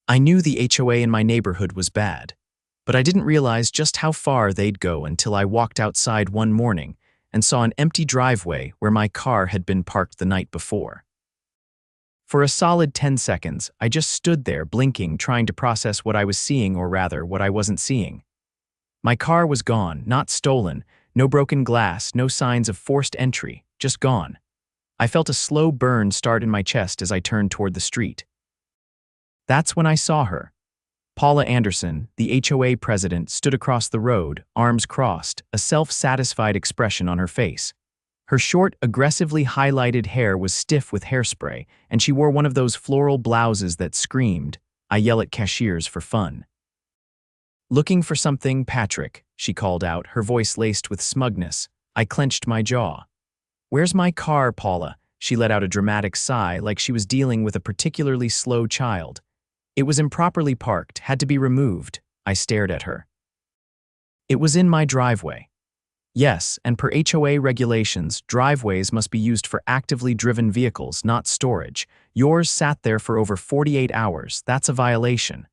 I knew the HOA in my neighborhood was bad, but I didn't realize just how far they'd go until I walked outside one morning and saw an empty driveway where my car had been parked the night before. For a solid 10 seconds, I just stood there blinking, trying to process what I was seeing, or rather, what I wasn't seeing. My car was gone, not stolen, no broken glass, no signs of forced entry, just gone. I felt a slow burn start in my chest as I turned toward the street. That's when I saw her. Paula Anderson, the HOA president, stood across the road, arms crossed, a self-satisfied expression on her face. Her short, aggressively highlighted hair was stiff with hairspray, and she wore one of those floral blouses that screamed, "I yell at cashiers for fun." "Looking for something, Patrick?" she called out, her voice laced with smugness. I clenched my jaw. "Where's my car, Paula?" She let out a dramatic sigh, like she was dealing with a particularly slow child. "It was improperly parked, had to be removed." I stared at her. "It was in my driveway." "Yes, and per HOA regulations, driveways must be used for actively driven vehicles, not storage. Yours sat there for over 48 hours. That's a violation."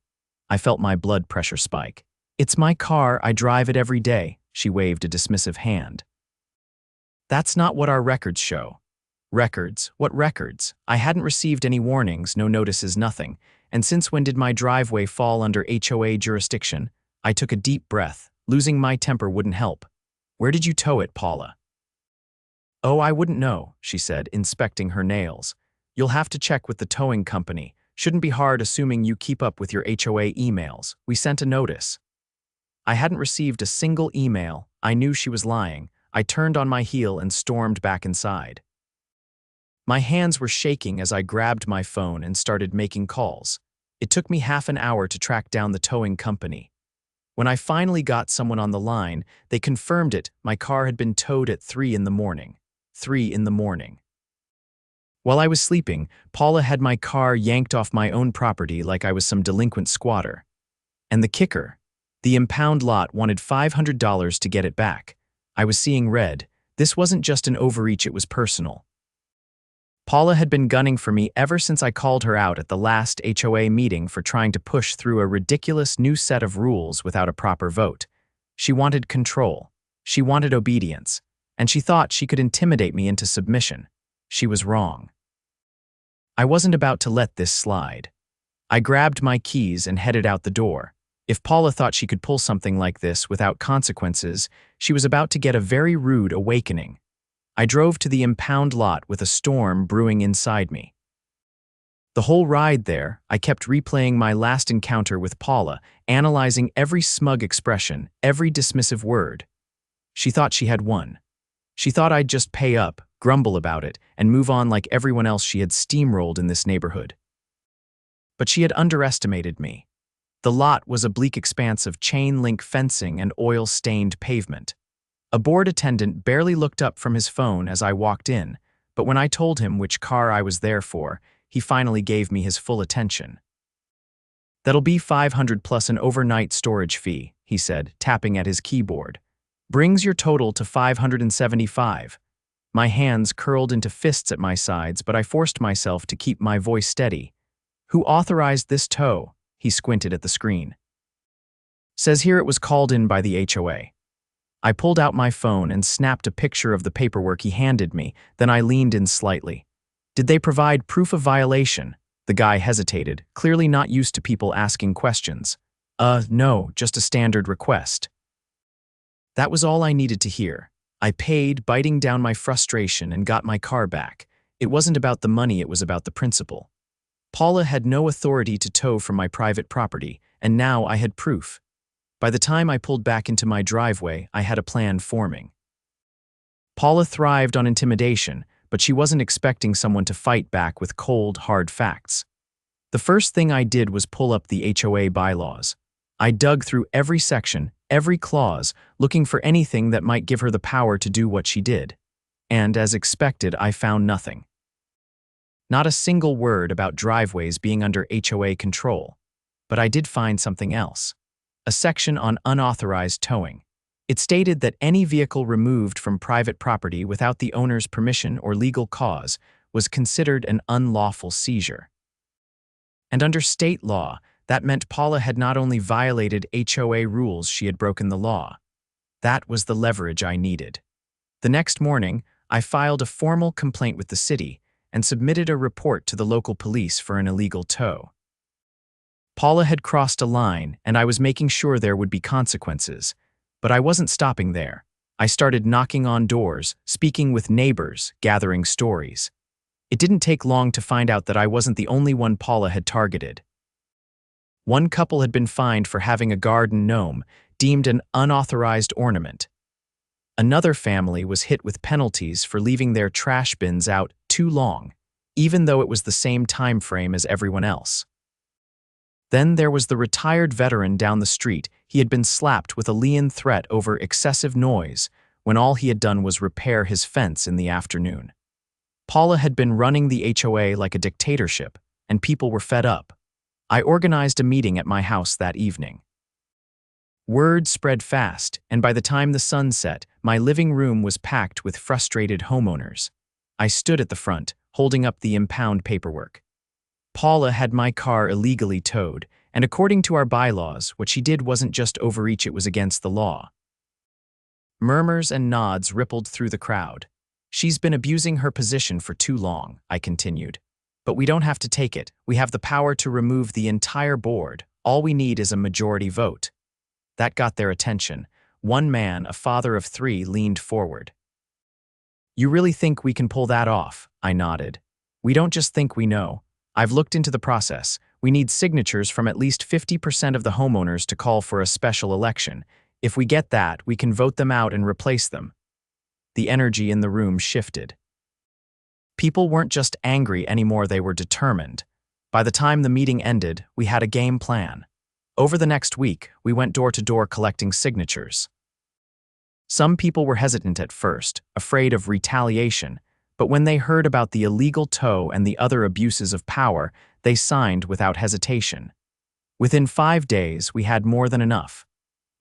I felt my blood pressure spike. "It's my car, I drive it every day," she waved a dismissive hand. "That's not what our records show." "Records? What records? I hadn't received any warnings, no notices, nothing. And since when did my driveway fall under HOA jurisdiction?" I took a deep breath. Losing my temper wouldn't help. "Where did you tow it, Paula?" "Oh, I wouldn't know," she said, inspecting her nails. "You'll have to check with the towing company. Shouldn't be hard, assuming you keep up with your HOA emails. We sent a notice." I hadn't received a single email. I knew she was lying. I turned on my heel and stormed back inside. My hands were shaking as I grabbed my phone and started making calls. It took me half an hour to track down the towing company. When I finally got someone on the line, they confirmed it. My car had been towed at 3 in the morning. 3 in the morning. While I was sleeping, Paula had my car yanked off my own property like I was some delinquent squatter. And the kicker, the impound lot wanted $500 to get it back. I was seeing red. This wasn't just an overreach, it was personal. Paula had been gunning for me ever since I called her out at the last HOA meeting for trying to push through a ridiculous new set of rules without a proper vote. She wanted control. She wanted obedience. And she thought she could intimidate me into submission. She was wrong. I wasn't about to let this slide. I grabbed my keys and headed out the door. If Paula thought she could pull something like this without consequences, she was about to get a very rude awakening. I drove to the impound lot with a storm brewing inside me. The whole ride there, I kept replaying my last encounter with Paula, analyzing every smug expression, every dismissive word. She thought she had won. She thought I'd just pay up, grumble about it, and move on like everyone else she had steamrolled in this neighborhood. But she had underestimated me. The lot was a bleak expanse of chain-link fencing and oil-stained pavement. A board attendant barely looked up from his phone as I walked in, but when I told him which car I was there for, he finally gave me his full attention. "That'll be $500 plus an overnight storage fee," he said, tapping at his keyboard. "Brings your total to $575. My hands curled into fists at my sides, but I forced myself to keep my voice steady. "Who authorized this tow?" He squinted at the screen. "Says here it was called in by the HOA. I pulled out my phone and snapped a picture of the paperwork he handed me, then I leaned in slightly. "Did they provide proof of violation?" The guy hesitated, clearly not used to people asking questions. No, just a standard request." That was all I needed to hear. I paid, biting down my frustration, and got my car back. It wasn't about the money, it was about the principle. Paula had no authority to tow from my private property, and now I had proof. By the time I pulled back into my driveway, I had a plan forming. Paula thrived on intimidation, but she wasn't expecting someone to fight back with cold, hard facts. The first thing I did was pull up the HOA bylaws. I dug through every section, every clause, looking for anything that might give her the power to do what she did. And, as expected, I found nothing. Not a single word about driveways being under HOA control. But I did find something else. A section on unauthorized towing. It stated that any vehicle removed from private property without the owner's permission or legal cause was considered an unlawful seizure. And under state law, That meant Paula had not only violated HOA rules, she had broken the law. That was the leverage I needed. The next morning, I filed a formal complaint with the city and submitted a report to the local police for an illegal tow. Paula had crossed a line, and I was making sure there would be consequences. But I wasn't stopping there. I started knocking on doors, speaking with neighbors, gathering stories. It didn't take long to find out that I wasn't the only one Paula had targeted. One couple had been fined for having a garden gnome, deemed an unauthorized ornament. Another family was hit with penalties for leaving their trash bins out too long, even though it was the same time frame as everyone else. Then there was the retired veteran down the street. He had been slapped with a lien threat over excessive noise when all he had done was repair his fence in the afternoon. Paula had been running the HOA like a dictatorship, and people were fed up. I organized a meeting at my house that evening. Word spread fast, and by the time the sun set, my living room was packed with frustrated homeowners. I stood at the front, holding up the impound paperwork. Paula had my car illegally towed, and according to our bylaws, what she did wasn't just overreach, it was against the law. Murmurs and nods rippled through the crowd. She's been abusing her position for too long, I continued. But we don't have to take it. We have the power to remove the entire board. All we need is a majority vote. That got their attention. One man, a father of 3, leaned forward. You really think we can pull that off? I nodded. We don't just think, we know. I've looked into the process. We need signatures from at least 50% of the homeowners to call for a special election. If we get that, we can vote them out and replace them. The energy in the room shifted. People weren't just angry anymore, they were determined. By the time the meeting ended, we had a game plan. Over the next week, we went door to door collecting signatures. Some people were hesitant at first, afraid of retaliation, but when they heard about the illegal tow and the other abuses of power, they signed without hesitation. Within 5 days, we had more than enough.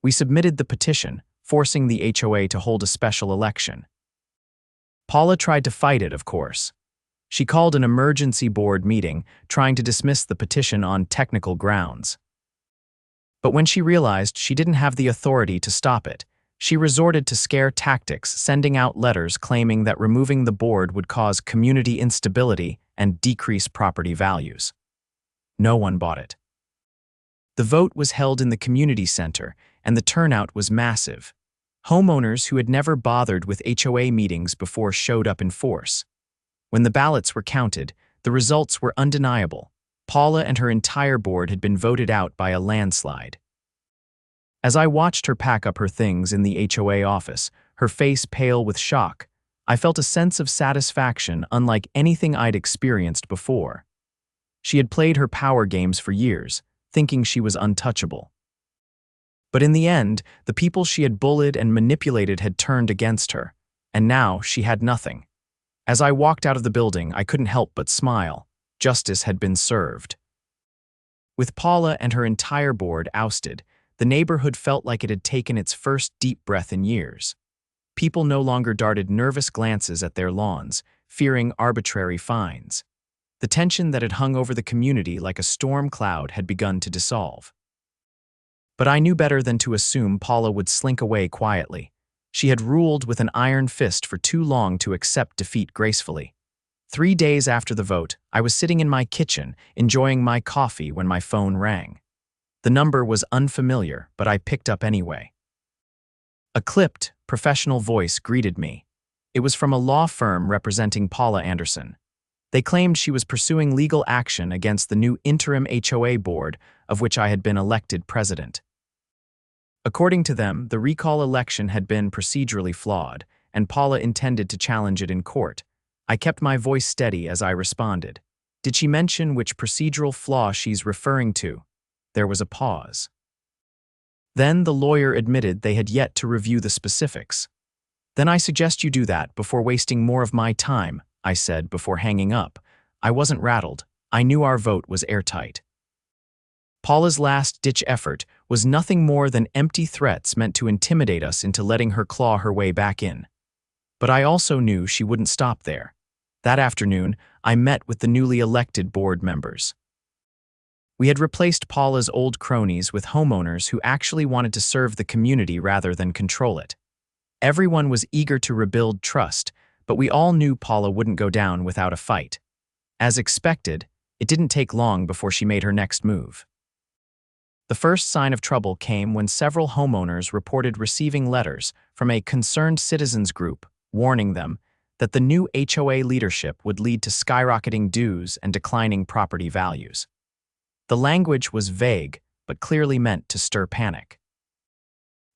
We submitted the petition, forcing the HOA to hold a special election. Paula tried to fight it, of course. She called an emergency board meeting, trying to dismiss the petition on technical grounds. But when she realized she didn't have the authority to stop it, she resorted to scare tactics, sending out letters claiming that removing the board would cause community instability and decrease property values. No one bought it. The vote was held in the community center, and the turnout was massive. Homeowners who had never bothered with HOA meetings before showed up in force. When the ballots were counted, the results were undeniable. Paula and her entire board had been voted out by a landslide. As I watched her pack up her things in the HOA office, her face pale with shock, I felt a sense of satisfaction unlike anything I'd experienced before. She had played her power games for years, thinking she was untouchable. But in the end, the people she had bullied and manipulated had turned against her, and now she had nothing. As I walked out of the building, I couldn't help but smile. Justice had been served. With Paula and her entire board ousted, the neighborhood felt like it had taken its first deep breath in years. People no longer darted nervous glances at their lawns, fearing arbitrary fines. The tension that had hung over the community like a storm cloud had begun to dissolve. But I knew better than to assume Paula would slink away quietly. She had ruled with an iron fist for too long to accept defeat gracefully. 3 days after the vote, I was sitting in my kitchen, enjoying my coffee when my phone rang. The number was unfamiliar, but I picked up anyway. A clipped, professional voice greeted me. It was from a law firm representing Paula Anderson. They claimed she was pursuing legal action against the new interim HOA board, of which I had been elected president. According to them, the recall election had been procedurally flawed, and Paula intended to challenge it in court. I kept my voice steady as I responded. Did she mention which procedural flaw she's referring to? There was a pause. Then the lawyer admitted they had yet to review the specifics. Then I suggest you do that before wasting more of my time, I said before hanging up. I wasn't rattled. I knew our vote was airtight. Paula's last-ditch effort was nothing more than empty threats meant to intimidate us into letting her claw her way back in. But I also knew she wouldn't stop there. That afternoon, I met with the newly elected board members. We had replaced Paula's old cronies with homeowners who actually wanted to serve the community rather than control it. Everyone was eager to rebuild trust, but we all knew Paula wouldn't go down without a fight. As expected, it didn't take long before she made her next move. The first sign of trouble came when several homeowners reported receiving letters from a concerned citizens group warning them that the new HOA leadership would lead to skyrocketing dues and declining property values. The language was vague, but clearly meant to stir panic.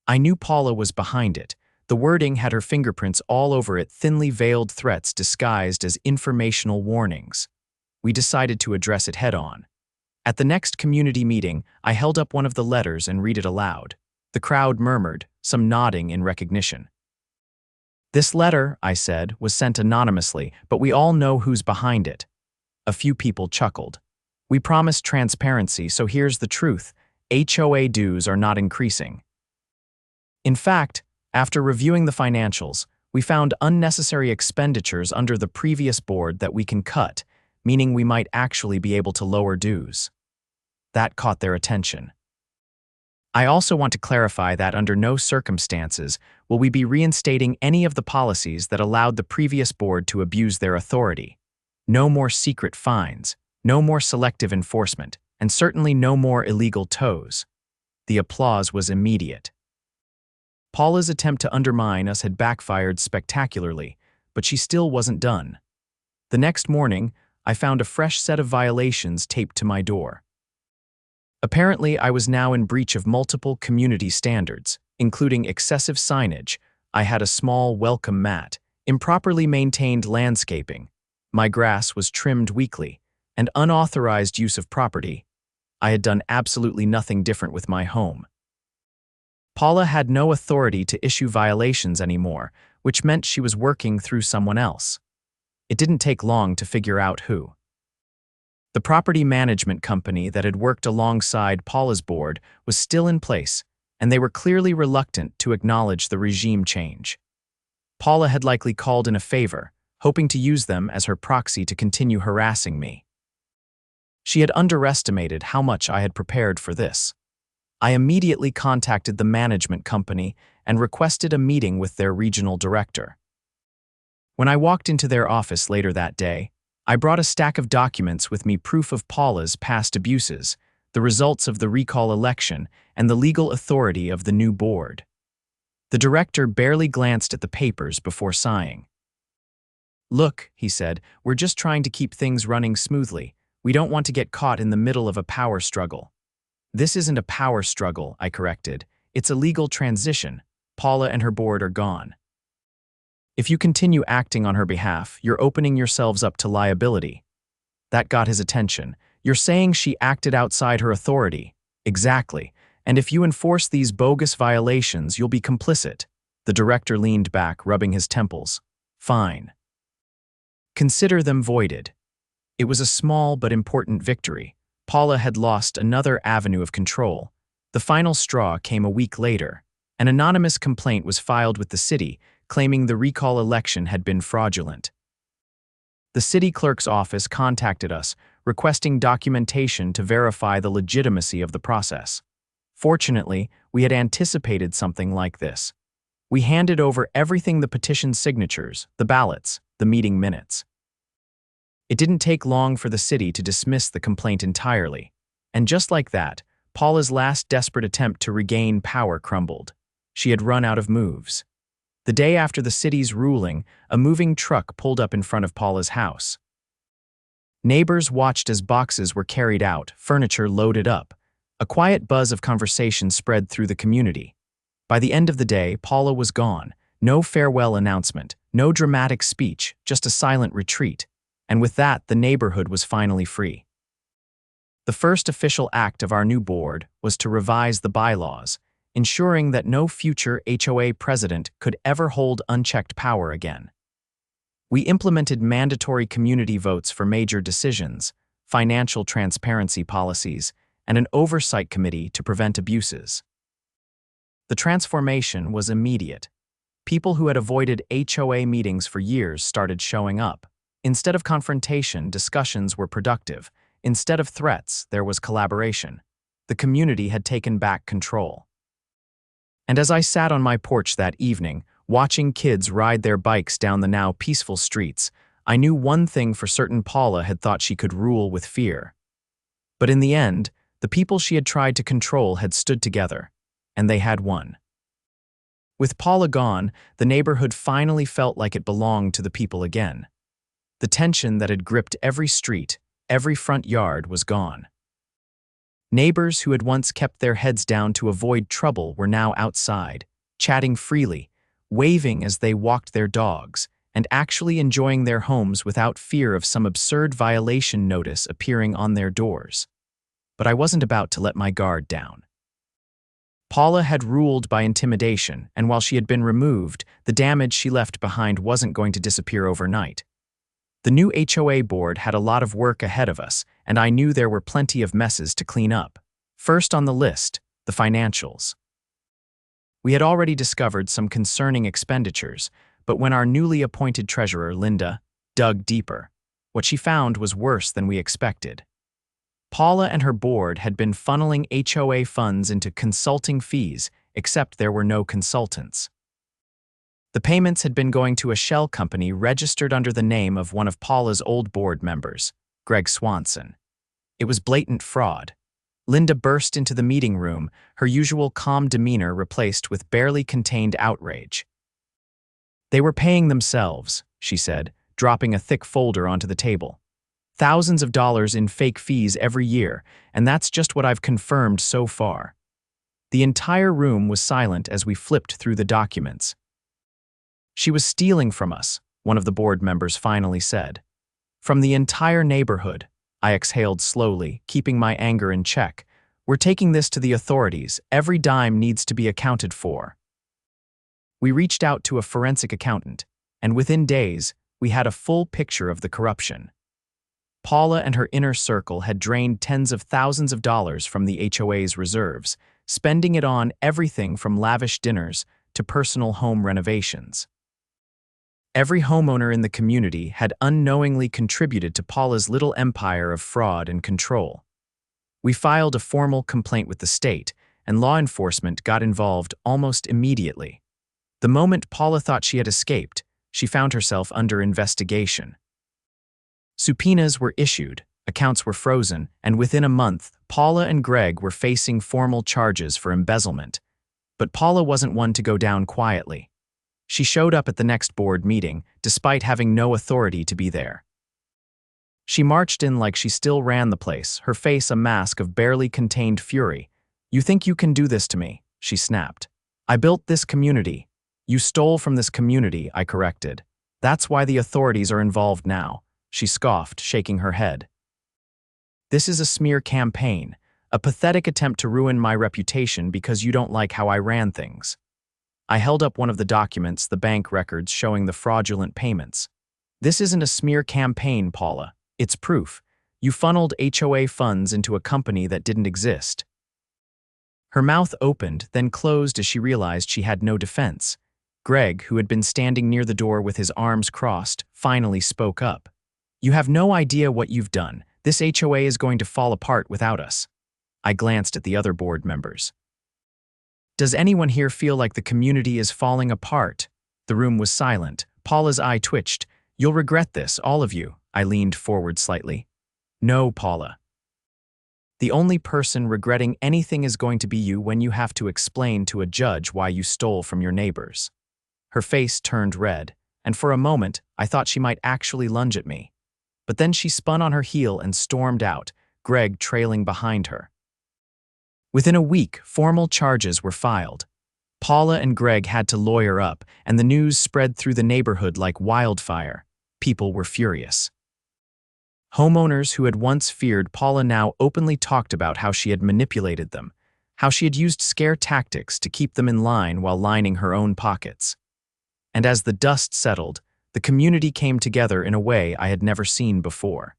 I knew Paula was behind it. The wording had her fingerprints all over it, thinly veiled threats disguised as informational warnings. We decided to address it head-on. At the next community meeting, I held up one of the letters and read it aloud. The crowd murmured, some nodding in recognition. "This letter," I said, "was sent anonymously, but we all know who's behind it." A few people chuckled. "We promised transparency, so here's the truth. HOA dues are not increasing." In fact, after reviewing the financials, we found unnecessary expenditures under the previous board that we can cut, meaning we might actually be able to lower dues. That caught their attention. I also want to clarify that under no circumstances will we be reinstating any of the policies that allowed the previous board to abuse their authority. No more secret fines, no more selective enforcement, and certainly no more illegal tows. The applause was immediate. Paula's attempt to undermine us had backfired spectacularly, but she still wasn't done. The next morning, I found a fresh set of violations taped to my door. Apparently, I was now in breach of multiple community standards, including excessive signage. I had a small welcome mat, improperly maintained landscaping. My grass was trimmed weekly, and unauthorized use of property. I had done absolutely nothing different with my home. Paula had no authority to issue violations anymore, which meant she was working through someone else. It didn't take long to figure out who. The property management company that had worked alongside Paula's board was still in place, and they were clearly reluctant to acknowledge the regime change. Paula had likely called in a favor, hoping to use them as her proxy to continue harassing me. She had underestimated how much I had prepared for this. I immediately contacted the management company and requested a meeting with their regional director. When I walked into their office later that day, I brought a stack of documents with me, proof of Paula's past abuses, the results of the recall election, and the legal authority of the new board. The director barely glanced at the papers before sighing. "Look," he said, "we're just trying to keep things running smoothly. We don't want to get caught in the middle of a power struggle." "This isn't a power struggle," I corrected. "It's a legal transition. Paula and her board are gone. If you continue acting on her behalf, you're opening yourselves up to liability." That got his attention. "You're saying she acted outside her authority." "Exactly. And if you enforce these bogus violations, you'll be complicit." The director leaned back, rubbing his temples. "Fine. Consider them voided." It was a small but important victory. Paula had lost another avenue of control. The final straw came a week later. An anonymous complaint was filed with the city, claiming the recall election had been fraudulent. The city clerk's office contacted us, requesting documentation to verify the legitimacy of the process. Fortunately, we had anticipated something like this. We handed over everything: the petition signatures, the ballots, the meeting minutes. It didn't take long for the city to dismiss the complaint entirely. And just like that, Paula's last desperate attempt to regain power crumbled. She had run out of moves. The day after the city's ruling, a moving truck pulled up in front of Paula's house. Neighbors watched as boxes were carried out, furniture loaded up. A quiet buzz of conversation spread through the community. By the end of the day, Paula was gone. No farewell announcement, no dramatic speech, just a silent retreat. And with that, the neighborhood was finally free. The first official act of our new board was to revise the bylaws, ensuring that no future HOA president could ever hold unchecked power again. We implemented mandatory community votes for major decisions, financial transparency policies, and an oversight committee to prevent abuses. The transformation was immediate. People who had avoided HOA meetings for years started showing up. Instead of confrontation, discussions were productive, Instead of threats, there was collaboration. The community had taken back control. And as I sat on my porch that evening, watching kids ride their bikes down the now peaceful streets, I knew one thing for certain: Paula had thought she could rule with fear. But in the end, the people she had tried to control had stood together, and they had won. With Paula gone, the neighborhood finally felt like it belonged to the people again. The tension that had gripped every street, every front yard, was gone. Neighbors who had once kept their heads down to avoid trouble were now outside, chatting freely, waving as they walked their dogs, and actually enjoying their homes without fear of some absurd violation notice appearing on their doors. But I wasn't about to let my guard down. Paula had ruled by intimidation, and while she had been removed, the damage she left behind wasn't going to disappear overnight. The new HOA board had a lot of work ahead of us, and I knew there were plenty of messes to clean up. First on the list, the financials. We had already discovered some concerning expenditures, but when our newly appointed treasurer, Linda, dug deeper, what she found was worse than we expected. Paula and her board had been funneling HOA funds into consulting fees, except there were no consultants. The payments had been going to a shell company registered under the name of one of Paula's old board members, Greg Swanson. It was blatant fraud. Linda burst into the meeting room, her usual calm demeanor replaced with barely contained outrage. "They were paying themselves," she said, dropping a thick folder onto the table. "Thousands of dollars in fake fees every year, and that's just what I've confirmed so far." The entire room was silent as we flipped through the documents. "She was stealing from us," one of the board members finally said. "From the entire neighborhood," I exhaled slowly, keeping my anger in check. "We're taking this to the authorities. Every dime needs to be accounted for." We reached out to a forensic accountant, and within days, we had a full picture of the corruption. Paula and her inner circle had drained tens of thousands of dollars from the HOA's reserves, spending it on everything from lavish dinners to personal home renovations. Every homeowner in the community had unknowingly contributed to Paula's little empire of fraud and control. We filed a formal complaint with the state, and law enforcement got involved almost immediately. The moment Paula thought she had escaped, she found herself under investigation. Subpoenas were issued, accounts were frozen, and within a month, Paula and Greg were facing formal charges for embezzlement. But Paula wasn't one to go down quietly. She showed up at the next board meeting, despite having no authority to be there. She marched in like she still ran the place, her face a mask of barely contained fury. "You think you can do this to me?" she snapped. "I built this community. You stole from this community," I corrected. "That's why the authorities are involved now," she scoffed, shaking her head. "This is a smear campaign, a pathetic attempt to ruin my reputation because you don't like how I ran things." I held up one of the documents, the bank records showing the fraudulent payments. "This isn't a smear campaign, Paula. It's proof. You funneled HOA funds into a company that didn't exist." Her mouth opened, then closed as she realized she had no defense. Greg, who had been standing near the door with his arms crossed, finally spoke up. "You have no idea what you've done. This HOA is going to fall apart without us." I glanced at the other board members. "Does anyone here feel like the community is falling apart?" The room was silent. Paula's eye twitched. "You'll regret this, all of you." I leaned forward slightly. "No, Paula. The only person regretting anything is going to be you when you have to explain to a judge why you stole from your neighbors." Her face turned red, and for a moment, I thought she might actually lunge at me. But then she spun on her heel and stormed out, Greg trailing behind her. Within a week, formal charges were filed. Paula and Greg had to lawyer up, and the news spread through the neighborhood like wildfire. People were furious. Homeowners who had once feared Paula now openly talked about how she had manipulated them, how she had used scare tactics to keep them in line while lining her own pockets. And as the dust settled, the community came together in a way I had never seen before.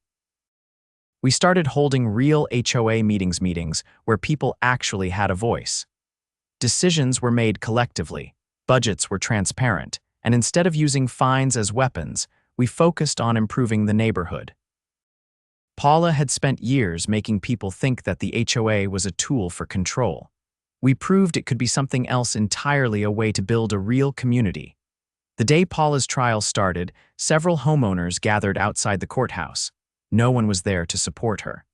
We started holding real HOA meetings where people actually had a voice. Decisions were made collectively, budgets were transparent, and instead of using fines as weapons, we focused on improving the neighborhood. Paula had spent years making people think that the HOA was a tool for control. We proved it could be something else entirely, a way to build a real community. The day Paula's trial started, several homeowners gathered outside the courthouse. No one was there to support her.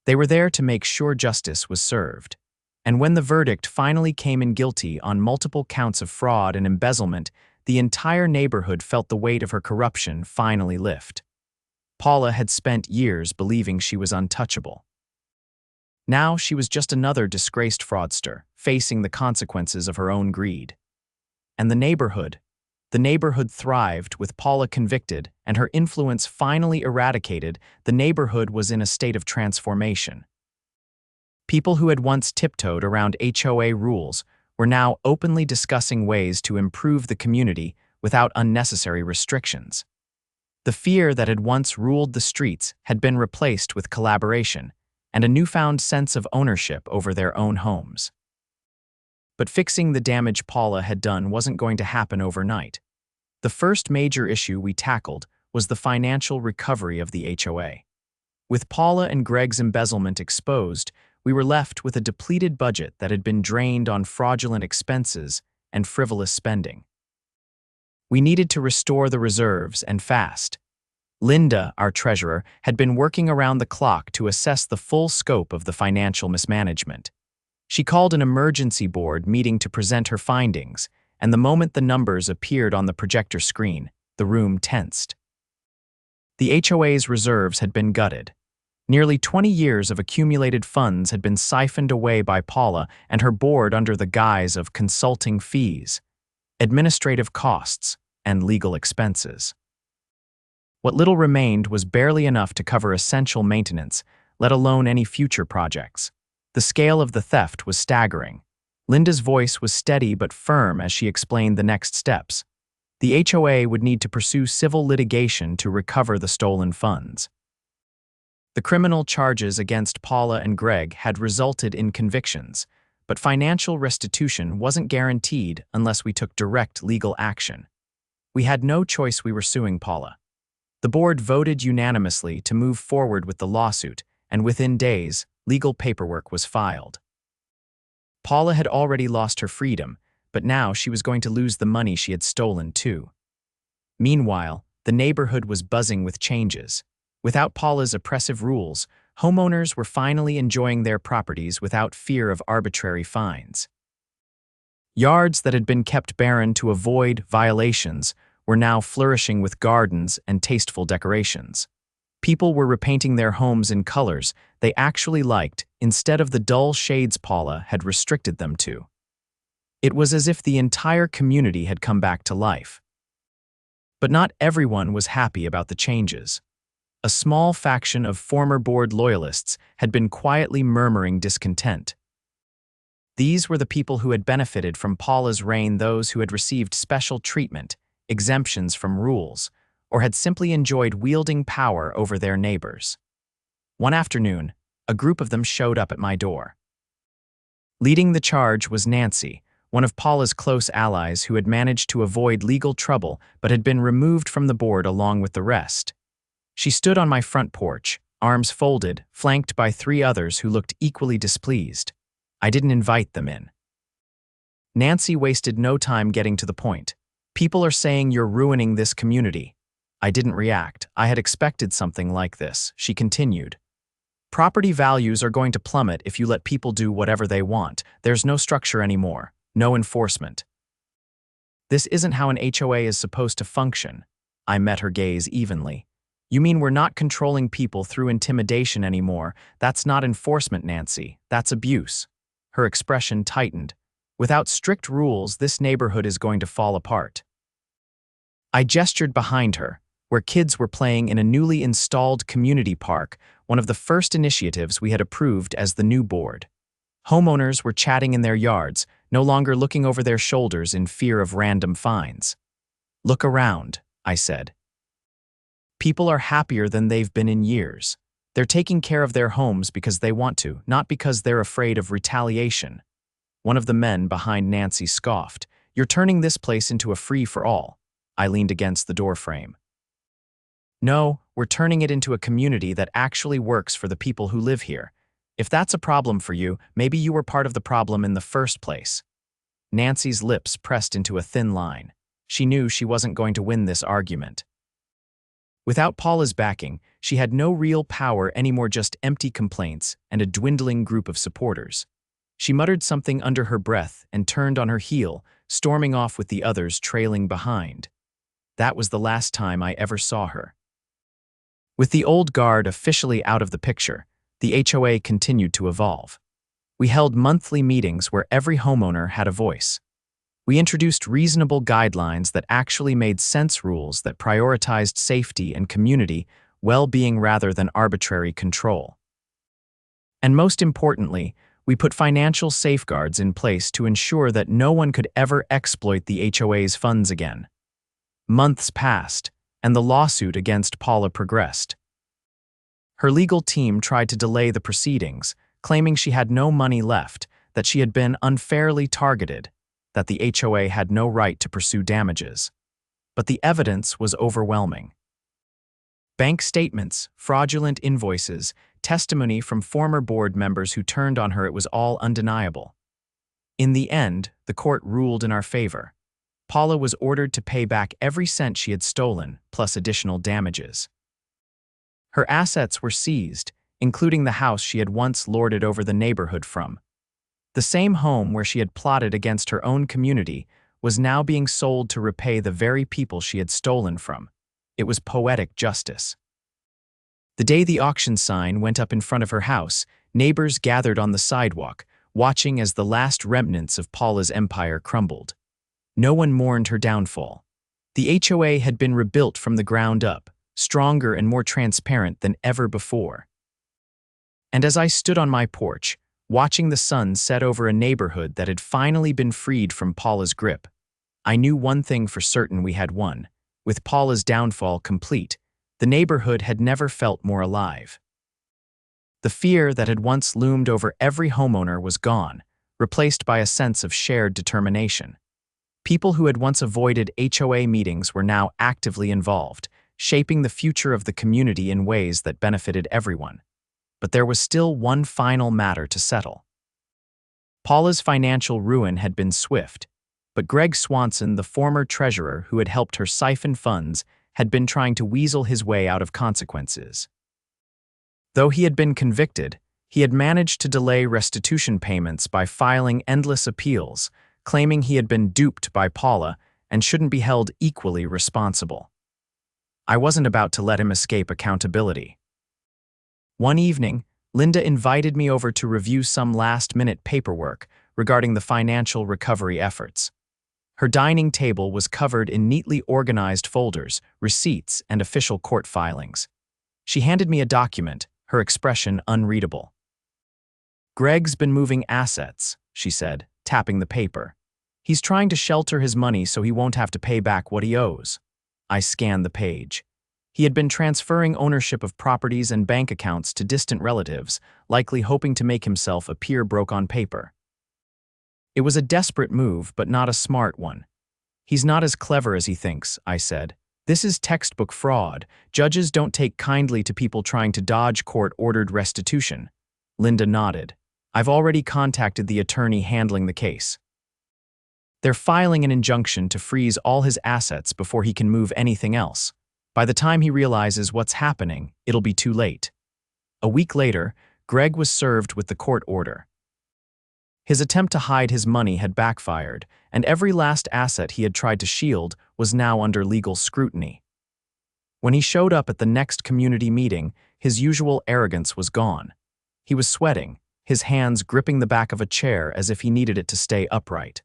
They were there to make sure justice was served. And when the verdict finally came in guilty on multiple counts of fraud and embezzlement, the entire neighborhood felt the weight of her corruption finally lift. Paula had spent years believing she was untouchable. Now she was just another disgraced fraudster, facing the consequences of her own greed. And the neighborhood thrived with Paula convicted and her influence finally eradicated. The neighborhood was in a state of transformation. People who had once tiptoed around HOA rules were now openly discussing ways to improve the community without unnecessary restrictions. The fear that had once ruled the streets had been replaced with collaboration and a newfound sense of ownership over their own homes. But fixing the damage Paula had done wasn't going to happen overnight. The first major issue we tackled was the financial recovery of the HOA. With Paula and Greg's embezzlement exposed, we were left with a depleted budget that had been drained on fraudulent expenses and frivolous spending. We needed to restore the reserves, and fast. Linda, our treasurer, had been working around the clock to assess the full scope of the financial mismanagement. She called an emergency board meeting to present her findings, and the moment the numbers appeared on the projector screen, the room tensed. The HOA's reserves had been gutted. Nearly 20 years of accumulated funds had been siphoned away by Paula and her board under the guise of consulting fees, administrative costs, and legal expenses. What little remained was barely enough to cover essential maintenance, let alone any future projects. The scale of the theft was staggering. Linda's voice was steady but firm as she explained the next steps. The HOA would need to pursue civil litigation to recover the stolen funds. The criminal charges against Paula and Greg had resulted in convictions, but financial restitution wasn't guaranteed unless we took direct legal action. We had no choice. We were suing Paula. The board voted unanimously to move forward with the lawsuit, and within days, legal paperwork was filed. Paula had already lost her freedom, but now she was going to lose the money she had stolen too. Meanwhile, the neighborhood was buzzing with changes. Without Paula's oppressive rules, homeowners were finally enjoying their properties without fear of arbitrary fines. Yards that had been kept barren to avoid violations were now flourishing with gardens and tasteful decorations. People were repainting their homes in colors they actually liked instead of the dull shades Paula had restricted them to. It was as if the entire community had come back to life. But not everyone was happy about the changes. A small faction of former board loyalists had been quietly murmuring discontent. These were the people who had benefited from Paula's reign, those who had received special treatment, exemptions from rules, or had simply enjoyed wielding power over their neighbors. One afternoon, a group of them showed up at my door. Leading the charge was Nancy, one of Paula's close allies who had managed to avoid legal trouble but had been removed from the board along with the rest. She stood on my front porch, arms folded, flanked by 3 others who looked equally displeased. I didn't invite them in. Nancy wasted no time getting to the point. "People are saying you're ruining this community." I didn't react. I had expected something like this. She continued. "Property values are going to plummet if you let people do whatever they want. There's no structure anymore, no enforcement. This isn't how an HOA is supposed to function." I met her gaze evenly. "You mean we're not controlling people through intimidation anymore? That's not enforcement, Nancy. That's abuse." Her expression tightened. "Without strict rules, this neighborhood is going to fall apart." I gestured behind her, where kids were playing in a newly installed community park, one of the first initiatives we had approved as the new board. Homeowners were chatting in their yards, no longer looking over their shoulders in fear of random fines. "Look around," I said. "People are happier than they've been in years. They're taking care of their homes because they want to, not because they're afraid of retaliation." One of the men behind Nancy scoffed. "You're turning this place into a free-for-all." I leaned against the doorframe. No, we're turning it into a community that actually works for the people who live here. If that's a problem for you, maybe you were part of the problem in the first place. Nancy's lips pressed into a thin line. She knew she wasn't going to win this argument. Without Paula's backing, she had no real power anymore, just empty complaints and a dwindling group of supporters. She muttered something under her breath and turned on her heel, storming off with the others trailing behind. That was the last time I ever saw her. With the old guard officially out of the picture, the HOA continued to evolve. We held monthly meetings where every homeowner had a voice. We introduced reasonable guidelines that actually made sense, rules that prioritized safety and community well-being rather than arbitrary control. And most importantly, we put financial safeguards in place to ensure that no one could ever exploit the HOA's funds again. Months passed, and the lawsuit against Paula progressed. Her legal team tried to delay the proceedings, claiming she had no money left, that she had been unfairly targeted, that the HOA had no right to pursue damages. But the evidence was overwhelming. Bank statements, fraudulent invoices, testimony from former board members who turned on her, it was all undeniable. In the end, the court ruled in our favor. Paula was ordered to pay back every cent she had stolen, plus additional damages. Her assets were seized, including the house she had once lorded over the neighborhood from. The same home where she had plotted against her own community was now being sold to repay the very people she had stolen from. It was poetic justice. The day the auction sign went up in front of her house, neighbors gathered on the sidewalk, watching as the last remnants of Paula's empire crumbled. No one mourned her downfall. The HOA had been rebuilt from the ground up, stronger and more transparent than ever before. And as I stood on my porch, watching the sun set over a neighborhood that had finally been freed from Paula's grip, I knew one thing for certain: we had won. With Paula's downfall complete, the neighborhood had never felt more alive. The fear that had once loomed over every homeowner was gone, replaced by a sense of shared determination. People who had once avoided HOA meetings were now actively involved, shaping the future of the community in ways that benefited everyone. But there was still one final matter to settle. Paula's financial ruin had been swift, but Greg Swanson, the former treasurer who had helped her siphon funds, had been trying to weasel his way out of consequences. Though he had been convicted, he had managed to delay restitution payments by filing endless appeals, claiming he had been duped by Paula and shouldn't be held equally responsible. I wasn't about to let him escape accountability. One evening, Linda invited me over to review some last-minute paperwork regarding the financial recovery efforts. Her dining table was covered in neatly organized folders, receipts, and official court filings. She handed me a document, her expression unreadable. "Greg's been moving assets," she said, tapping the paper. "He's trying to shelter his money so he won't have to pay back what he owes." I scanned the page. He had been transferring ownership of properties and bank accounts to distant relatives, likely hoping to make himself appear broke on paper. It was a desperate move, but not a smart one. "He's not as clever as he thinks," I said. "This is textbook fraud. Judges don't take kindly to people trying to dodge court-ordered restitution." Linda nodded. "I've already contacted the attorney handling the case. They're filing an injunction to freeze all his assets before he can move anything else. By the time he realizes what's happening, it'll be too late." A week later, Greg was served with the court order. His attempt to hide his money had backfired, and every last asset he had tried to shield was now under legal scrutiny. When he showed up at the next community meeting, his usual arrogance was gone. He was sweating, his hands gripping the back of a chair as if he needed it to stay upright.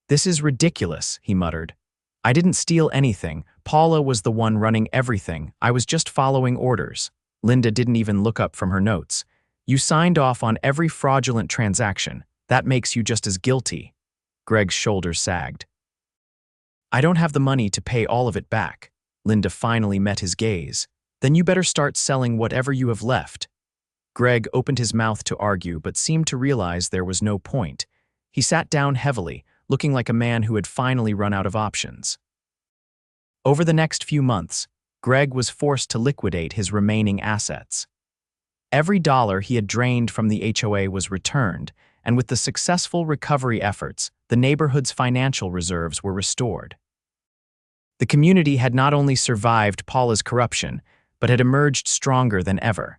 "This is ridiculous," he muttered. "I didn't steal anything. Paula was the one running everything. I was just following orders." Linda didn't even look up from her notes. "You signed off on every fraudulent transaction. That makes you just as guilty." Greg's shoulders sagged. "I don't have the money to pay all of it back." Linda finally met his gaze. "Then you better start selling whatever you have left." Greg opened his mouth to argue but seemed to realize there was no point. He sat down heavily, looking like a man who had finally run out of options. Over the next few months, Greg was forced to liquidate his remaining assets. Every dollar he had drained from the HOA was returned, and with the successful recovery efforts, the neighborhood's financial reserves were restored. The community had not only survived Paula's corruption, but had emerged stronger than ever.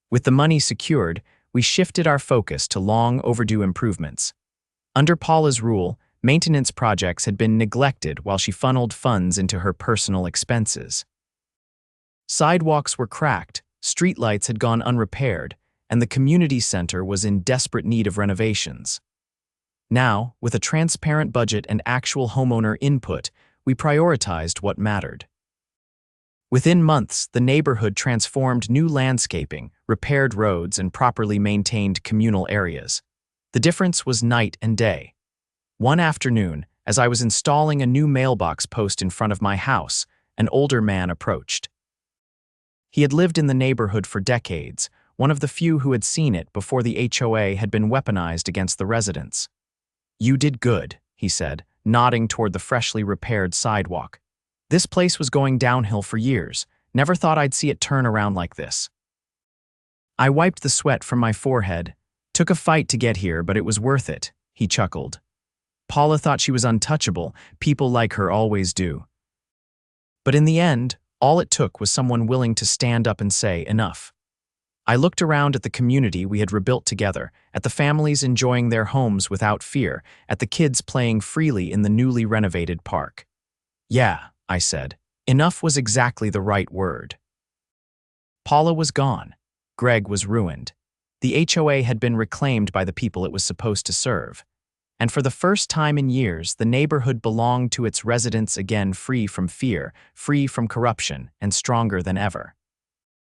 With the money secured, we shifted our focus to long overdue improvements. Under Paula's rule, maintenance projects had been neglected while she funneled funds into her personal expenses. Sidewalks were cracked, streetlights had gone unrepaired, and the community center was in desperate need of renovations. Now, with a transparent budget and actual homeowner input, we prioritized what mattered. Within months, the neighborhood transformed new landscaping, repaired roads, and properly maintained communal areas. The difference was night and day. One afternoon, as I was installing a new mailbox post in front of my house, an older man approached. He had lived in the neighborhood for decades, one of the few who had seen it before the HOA had been weaponized against the residents. "You did good," he said, nodding toward the freshly repaired sidewalk. "This place was going downhill for years. Never thought I'd see it turn around like this." I wiped the sweat from my forehead. "Took a fight to get here, but it was worth it," he chuckled. "Paula thought she was untouchable. People like her always do. But in the end, all it took was someone willing to stand up and say, 'Enough.'" I looked around at the community we had rebuilt together, at the families enjoying their homes without fear, at the kids playing freely in the newly renovated park. "Yeah," I said, "enough was exactly the right word." Paula was gone. Greg was ruined. The HOA had been reclaimed by the people it was supposed to serve. And for the first time in years, the neighborhood belonged to its residents again, free from fear, free from corruption, and stronger than ever.